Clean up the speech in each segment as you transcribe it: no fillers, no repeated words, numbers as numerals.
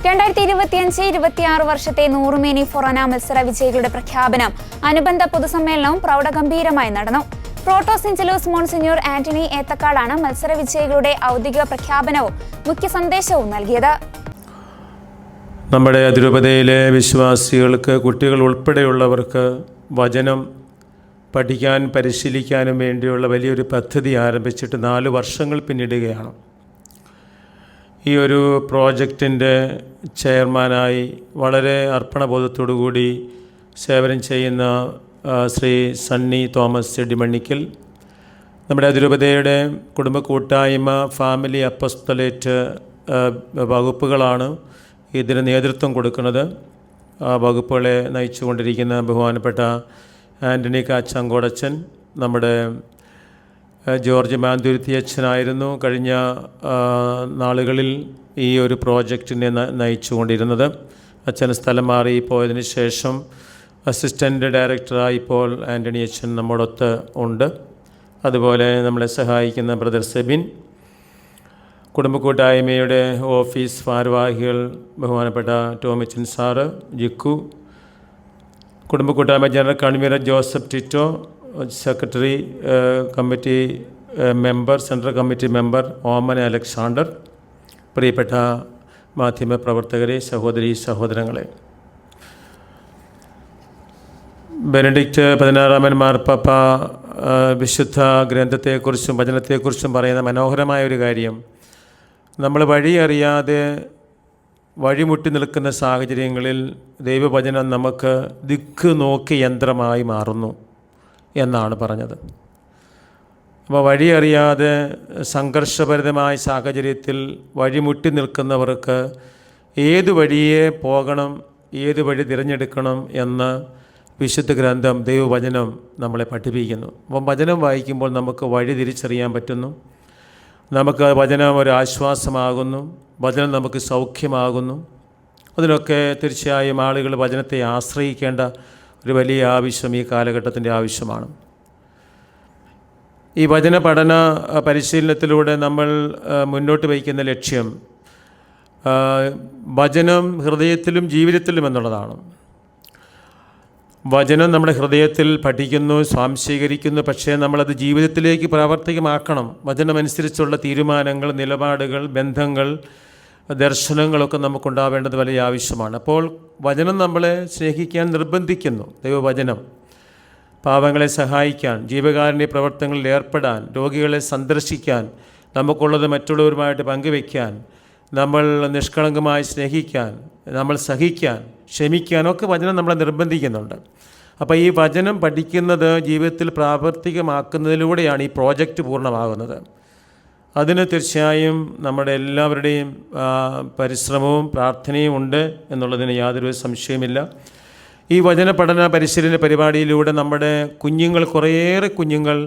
2025-26 വർഷത്തെ നൂറുമേനി ഫൊറാന മത്സര വിജയികളുടെ പ്രഖ്യാപനം അനുബന്ധ പൊതുസമ്മേളനവും പ്രൗഢഗംഭീരമായി നടന്നു. പ്രോട്ടോസ് ഇഞ്ചലൂസ് മോൺസിഞ്ഞൂർ ആന്റണി ഏത്തക്കാടാണ് മത്സര വിജയികളുടെ ഔദ്യോഗിക പ്രഖ്യാപനവും മുഖ്യ സന്ദേശവും നൽകിയത്. നമ്മുടെ അതിരൂപതയിലെ വിശ്വാസികൾക്ക്, കുട്ടികൾ ഉൾപ്പെടെയുള്ളവർക്ക് വചനം പഠിക്കാൻ പരിശീലിക്കാനും വേണ്ടിയുള്ള വലിയൊരു പദ്ധതി ആരംഭിച്ചിട്ട് 4 വർഷങ്ങൾ പിന്നിടുകയാണ്. ഈ ഒരു പ്രോജക്റ്റിൻ്റെ ചെയർമാനായി വളരെ അർപ്പണബോധത്തോടുകൂടി സേവനം ചെയ്യുന്ന ശ്രീ സണ്ണി തോമസ് ചെടിമണ്ണിക്കൽ, നമ്മുടെ അതിരൂപതയുടെ കുടുംബ കൂട്ടായ്മ, ഫാമിലി അപ്പസ്തലേറ്റ് വകുപ്പുകളാണ് ഇതിന് നേതൃത്വം കൊടുക്കുന്നത്. ആ വകുപ്പുകളെ നയിച്ചുകൊണ്ടിരിക്കുന്ന ബഹുമാനപ്പെട്ട ആൻ്റണി കാച്ചാങ്കോടച്ചൻ നമ്മുടെ ജോർജ് മാന്തുരുത്തി അച്ഛനായിരുന്നു കഴിഞ്ഞ നാളുകളിൽ ഈ ഒരു പ്രോജക്റ്റിനെ നയിച്ചുകൊണ്ടിരുന്നത്. അച്ഛൻ സ്ഥലം മാറി പോയതിന് ശേഷം അസിസ്റ്റൻ്റ് ഡയറക്ടറായി ഇപ്പോൾ ആൻ്റണി അച്ഛൻ നമ്മോടൊത്ത് ഉണ്ട്. അതുപോലെ നമ്മളെ സഹായിക്കുന്ന ബ്രദർ സെബിൻ, കുടുംബ കൂട്ടായ്മയുടെ ഓഫീസ് ഭാരവാഹികൾ ബഹുമാനപ്പെട്ട ടോമിച്ചൻ സാറ്, ജിക്കു, കുടുംബ കൂട്ടായ്മ general convener Joseph Tito, secretary committee member, central committee member Oommen Alexander, പ്രിയപ്പെട്ട മാധ്യമപ്രവർത്തകരെ, സഹോദരീ സഹോദരങ്ങളെ, ബെനഡിക്റ്റ് 16 മാർപ്പാപ്പ വിശുദ്ധ ഗ്രന്ഥത്തെക്കുറിച്ചും വചനത്തെക്കുറിച്ചും പറയുന്ന മനോഹരമായ ഒരു കാര്യം, നമ്മൾ വഴിയറിയാതെ വഴിമുട്ടി നിൽക്കുന്ന സാഹചര്യങ്ങളിൽ ദൈവവചനം നമുക്ക് ദിക്ക് നോക്കി യന്ത്രമായി മാറുന്നു എന്നാണ് പറഞ്ഞത്. അപ്പോൾ വഴിയറിയാതെ സംഘർഷഭരിതമായ സാഹചര്യത്തിൽ വഴിമുട്ടി നിൽക്കുന്നവർക്ക് ഏത് വഴിയെ പോകണം, ഏത് വഴി തിരഞ്ഞെടുക്കണം എന്ന് വിശുദ്ധ ഗ്രന്ഥം, ദൈവവചനം നമ്മളെ പഠിപ്പിക്കുന്നു. അപ്പം വചനം വായിക്കുമ്പോൾ നമുക്ക് വഴി തിരിച്ചറിയാൻ പറ്റുന്നു. നമുക്ക് വചനം ഒരു ആശ്വാസമാകുന്നു, വചനം നമുക്ക് സൗഖ്യമാകുന്നു. അതിനൊക്കെ തീർച്ചയായും ആളുകൾ വചനത്തെ ആശ്രയിക്കേണ്ട ഒരു വലിയ ആവശ്യം ഈ കാലഘട്ടത്തിൻ്റെ ആവശ്യമാണ്. ഈ വചന പഠന പരിശീലനത്തിലൂടെ നമ്മൾ മുന്നോട്ട് വയ്ക്കുന്ന ലക്ഷ്യം വചനം ഹൃദയത്തിലും ജീവിതത്തിലും എന്നുള്ളതാണ്. വചനം നമ്മുടെ ഹൃദയത്തിൽ പഠിക്കുന്നു, സ്വാംശീകരിക്കുന്നു, പക്ഷേ നമ്മളത് ജീവിതത്തിലേക്ക് പ്രാവർത്തികമാക്കണം. വചനമനുസരിച്ചുള്ള തീരുമാനങ്ങൾ, നിലപാടുകൾ, ബന്ധങ്ങൾ, ദർശനങ്ങളൊക്കെ നമുക്കുണ്ടാവേണ്ടത് വലിയ ആവശ്യമാണ്. അപ്പോൾ വചനം നമ്മളെ സ്നേഹിക്കാൻ നിർബന്ധിക്കുന്നു. ദൈവവചനം പാവങ്ങളെ സഹായിക്കാൻ, ജീവകാരുണ്യ പ്രവർത്തനങ്ങളിൽ ഏർപ്പെടാൻ, രോഗികളെ സന്ദർശിക്കാൻ, നമുക്കുള്ളത് മറ്റുള്ളവരുമായിട്ട് പങ്കുവയ്ക്കാൻ, നമ്മൾ നിഷ്കളങ്കമായി സ്നേഹിക്കാൻ, നമ്മൾ സഹിക്കാൻ, ക്ഷമിക്കാനൊക്കെ വചനം നമ്മളെ നിർബന്ധിക്കുന്നുണ്ട്. അപ്പോൾ ഈ വചനം പഠിക്കുന്നത് ജീവിതത്തിൽ പ്രാവർത്തികമാക്കുന്നതിലൂടെയാണ് ഈ പ്രോജക്റ്റ് പൂർണ്ണമാകുന്നത്. അതിന് തീർച്ചയായും നമ്മുടെ എല്ലാവരുടെയും പരിശ്രമവും പ്രാർത്ഥനയും ഉണ്ട് എന്നുള്ളതിന് യാതൊരു സംശയമില്ല. ഈ വചന പഠന പരിശീലന പരിപാടിയിലൂടെ നമ്മുടെ കുഞ്ഞുങ്ങൾ, കുറേയേറെ കുഞ്ഞുങ്ങൾ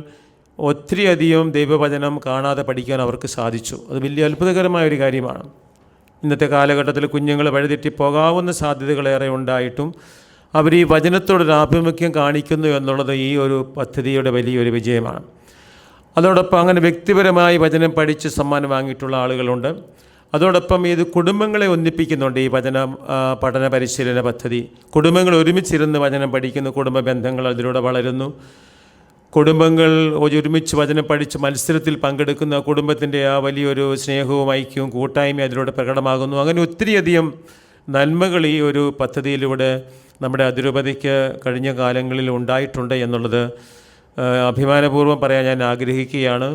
ഒത്തിരിയധികം ദൈവവചനം കാണാതെ പഠിക്കാൻ അവർക്ക് സാധിച്ചു. അത് വലിയ അത്ഭുതകരമായ ഒരു കാര്യമാണ്. ഇന്നത്തെ കാലഘട്ടത്തിൽ കുഞ്ഞുങ്ങൾ വഴിതെറ്റിപ്പോകാവുന്ന സാധ്യതകളേറെ ഉണ്ടായിട്ടും അവർ ഈ വചനത്തോടൊരു ആഭിമുഖ്യം കാണിക്കുന്നു എന്നുള്ളത് ഈ ഒരു പദ്ധതിയുടെ വലിയൊരു വിജയമാണ്. അതോടൊപ്പം അങ്ങനെ വ്യക്തിപരമായി വചനം പഠിച്ച് സമ്മാനം വാങ്ങിയിട്ടുള്ള ആളുകളുണ്ട്. അതോടൊപ്പം ഇത് കുടുംബങ്ങളെ ഒന്നിപ്പിക്കുന്നുണ്ട്. ഈ വചന പഠന പരിശീലന പദ്ധതി കുടുംബങ്ങൾ ഒരുമിച്ചിരുന്ന് വചനം പഠിക്കുന്നു, കുടുംബ ബന്ധങ്ങൾ അതിലൂടെ വളരുന്നു. കുടുംബങ്ങൾ ഒരുമിച്ച് വചനം പഠിച്ച് മത്സരത്തിൽ പങ്കെടുക്കുന്ന കുടുംബത്തിൻ്റെ ആ വലിയൊരു സ്നേഹവും ഐക്യവും കൂട്ടായ്മയും അതിലൂടെ പ്രകടമാകുന്നു. അങ്ങനെ ഒത്തിരിയധികം നന്മകൾ ഈ ഒരു പദ്ധതിയിലൂടെ നമ്മുടെ അതിരൂപതയ്ക്ക് കഴിഞ്ഞ കാലങ്ങളിൽ ഉണ്ടായിട്ടുണ്ട് എന്നുള്ളത് അഭിമാനപൂർവ്വം പറയാൻ ഞാൻ ആഗ്രഹിക്കുകയാണ്.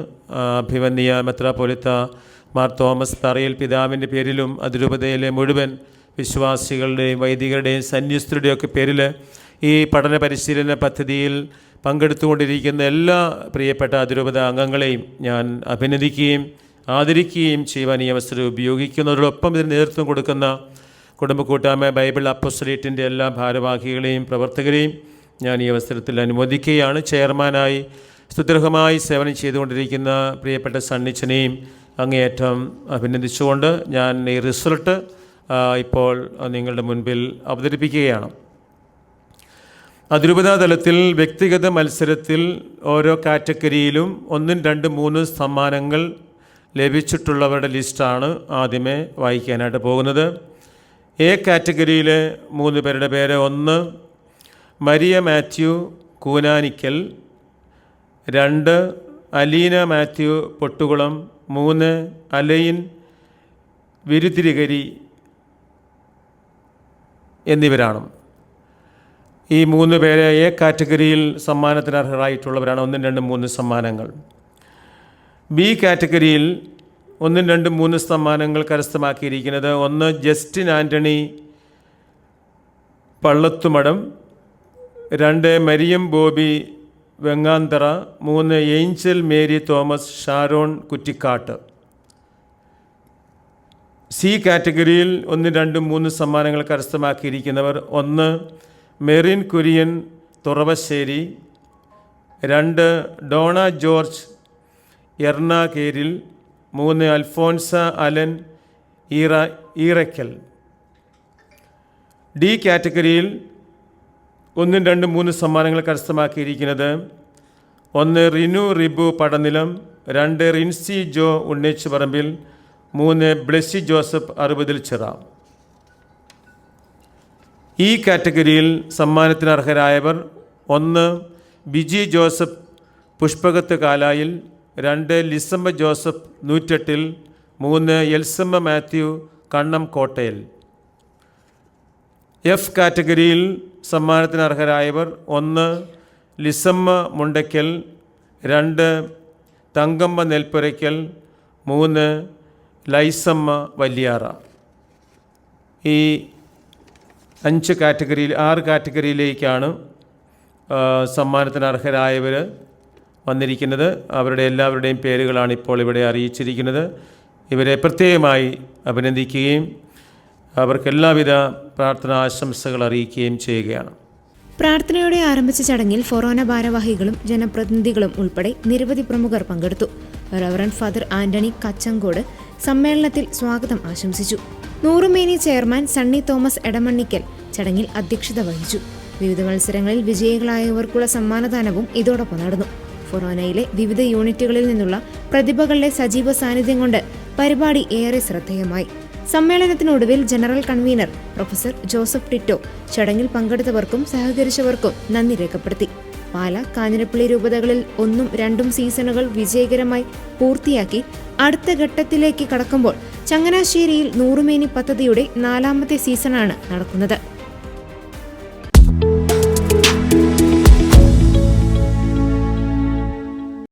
അഭിവന്യ മെത്രാപ്പൊലീത്ത മാർ തോമസ് തറയിൽ പിതാവിൻ്റെ പേരിലും അതിരൂപതയിലെ മുഴുവൻ വിശ്വാസികളുടെയും വൈദികരുടെയും സന്യസ്തരുടെയൊക്കെ പേരിൽ ഈ പഠന പരിശീലന പദ്ധതിയിൽ പങ്കെടുത്തുകൊണ്ടിരിക്കുന്ന എല്ലാ പ്രിയപ്പെട്ട അതിരൂപത അംഗങ്ങളെയും ഞാൻ അഭിനന്ദിക്കുകയും ആദരിക്കുകയും ചെയ്യുവാൻ ഈ അവസരം ഉപയോഗിക്കുന്നതോടൊപ്പം ഇതിന് നേതൃത്വം കൊടുക്കുന്ന കുടുംബ കൂട്ടായ്മ ബൈബിൾ അപ്പോസ്തലേറ്റിൻ്റെ എല്ലാ ഭാരവാഹികളെയും പ്രവർത്തകരെയും ഞാൻ ഈ അവസരത്തിൽ അനുമോദിക്കുകയാണ്. ചെയർമാനായി സ്തുത്യർഹമായി സേവനം ചെയ്തുകൊണ്ടിരിക്കുന്ന പ്രിയപ്പെട്ട സണ്ണിച്ചനെയും അങ്ങേയറ്റം അഭിനന്ദിച്ചുകൊണ്ട് ഞാൻ ഈ റിസൾട്ട് ഇപ്പോൾ നിങ്ങളുടെ മുൻപിൽ അവതരിപ്പിക്കുകയാണ്. അതിരൂപതാ തലത്തിൽ വ്യക്തിഗത മത്സരത്തിൽ ഓരോ കാറ്റഗറിയിലും 1, 2, 3 സമ്മാനങ്ങൾ ലഭിച്ചിട്ടുള്ളവരുടെ ലിസ്റ്റാണ് ആദ്യമേ വായിക്കാനായിട്ട് പോകുന്നത്. എ കാറ്റഗറിയിലെ 3 പേരുടെ പേര്: 1 മരിയ മാത്യു കൂനാനിക്കൽ, 2 അലീന മാത്യു പൊട്ടുകുളം, 3 അലൈൻ വിരുതിരികരി എന്നിവരാണ്. ഈ 3 പേര് എ കാറ്റഗറിയിൽ സമ്മാനത്തിന് അർഹരായിട്ടുള്ളവരാണ്. 1, 2, 3 സമ്മാനങ്ങൾ. ബി കാറ്റഗറിയിൽ 1, 2, 3 സമ്മാനങ്ങൾ കരസ്ഥമാക്കിയിരിക്കുന്നത്: 1 ജസ്റ്റിൻ ആൻ്റണി പള്ളത്തുമടം, 2 മരിയം ബോബി വെങ്ങാന്തറ, 3 ഏഞ്ചൽ മേരി തോമസ് ഷാരോൺ കുറ്റിക്കാട്ട്. സി കാറ്റഗറിയിൽ 1, 2, 3 സമ്മാനങ്ങൾ കരസ്ഥമാക്കിയിരിക്കുന്നവർ: 1 മെറിൻ കുര്യൻ തുറവശ്ശേരി, 2 ഡോണ ജോർജ് എർണാകേരിൽ, 3 അൽഫോൻസ അലൻ ഈറയ്ക്കൽ. ഡി കാറ്റഗറിയിൽ 1, 2, 3 സമ്മാനങ്ങൾ കരസ്ഥമാക്കിയിരിക്കുന്നത്: 1 റിനു റിബു പടനിലം, 2 റിൻസി ജോ ഉണ്ണേച്ച് പറമ്പിൽ, 3 ബ്ലെസ്സി ജോസഫ് അറുപതിൽ ചിറ. ഈ കാറ്റഗറിയിൽ സമ്മാനത്തിന് അർഹരായവർ: 1 ബിജി ജോസഫ് പുഷ്പകത്ത് കാലായിൽ, 2 ലിസമ്മ ജോസഫ് നൂറ്റെട്ടിൽ, 3 എൽസമ്മ മാത്യു കണ്ണം കോട്ടയിൽ. എഫ് കാറ്റഗറിയിൽ സമ്മാനത്തിന് അർഹരായവർ: 1 ലിസമ്മ മുണ്ടയ്ക്കൽ, 2 തങ്കമ്മ നെൽപ്പുരയ്ക്കൽ, 3 ലൈസമ്മ വല്യാറ. ഈ 6 കാറ്റഗറിയിലേക്കാണ് സമ്മാനത്തിന് അർഹരായവർ വന്നിരിക്കുന്നത്. അവരുടെ എല്ലാവരുടെയും പേരുകളാണ് ഇപ്പോൾ ഇവിടെ അറിയിച്ചിരിക്കുന്നത്. ഇവരെ പ്രത്യേകമായി അഭിനന്ദിക്കുകയും അവർക്ക് എല്ലാവിധ പ്രാർത്ഥനാ ആശംസകൾ അറിയിക്കുകയും ചെയ്യുകയാണ്. പ്രാർത്ഥനയോടെ ആരംഭിച്ച ചടങ്ങിൽ ഫൊറോന ഭാരവാഹികളും ജനപ്രതിനിധികളും ഉൾപ്പെടെ നിരവധി പ്രമുഖർ പങ്കെടുത്തു. റവറന്റ് ഫാദർ ആന്റണി കച്ചങ്കോട് സമ്മേളനത്തിൽ സ്വാഗതം ആശംസിച്ചു. നൂറുമേനി ചെയർമാൻ സണ്ണി തോമസ് എടമണ്ണിക്കൽ ചടങ്ങിൽ അധ്യക്ഷത വഹിച്ചു. വിവിധ മത്സരങ്ങളിൽ വിജയികളായവർക്കുള്ള സമ്മാനദാനവും ഇതോടൊപ്പം നടന്നു. ഫൊറോനയിലെ വിവിധ യൂണിറ്റുകളിൽ നിന്നുള്ള പ്രതിഭകളുടെ സജീവ സാന്നിധ്യം കൊണ്ട് പരിപാടി ഏറെ ശ്രദ്ധേയമായി. സമ്മേളനത്തിനൊടുവിൽ general convener professor Joseph Tito ചടങ്ങിൽ പങ്കെടുത്തവർക്കും സഹകരിച്ചവർക്കും നന്ദി രേഖപ്പെടുത്തി. പാല, കാഞ്ഞിരപ്പള്ളി രൂപതകളിൽ 1ഉം 2ഉം സീസണുകൾ വിജയകരമായി പൂർത്തിയാക്കി അടുത്ത ഘട്ടത്തിലേക്ക് കടക്കുമ്പോൾ ചങ്ങനാശ്ശേരിയിൽ നൂറുമേനി പദ്ധതിയുടെ 4ാമത്തെ സീസണാണ് നടക്കുന്നത്.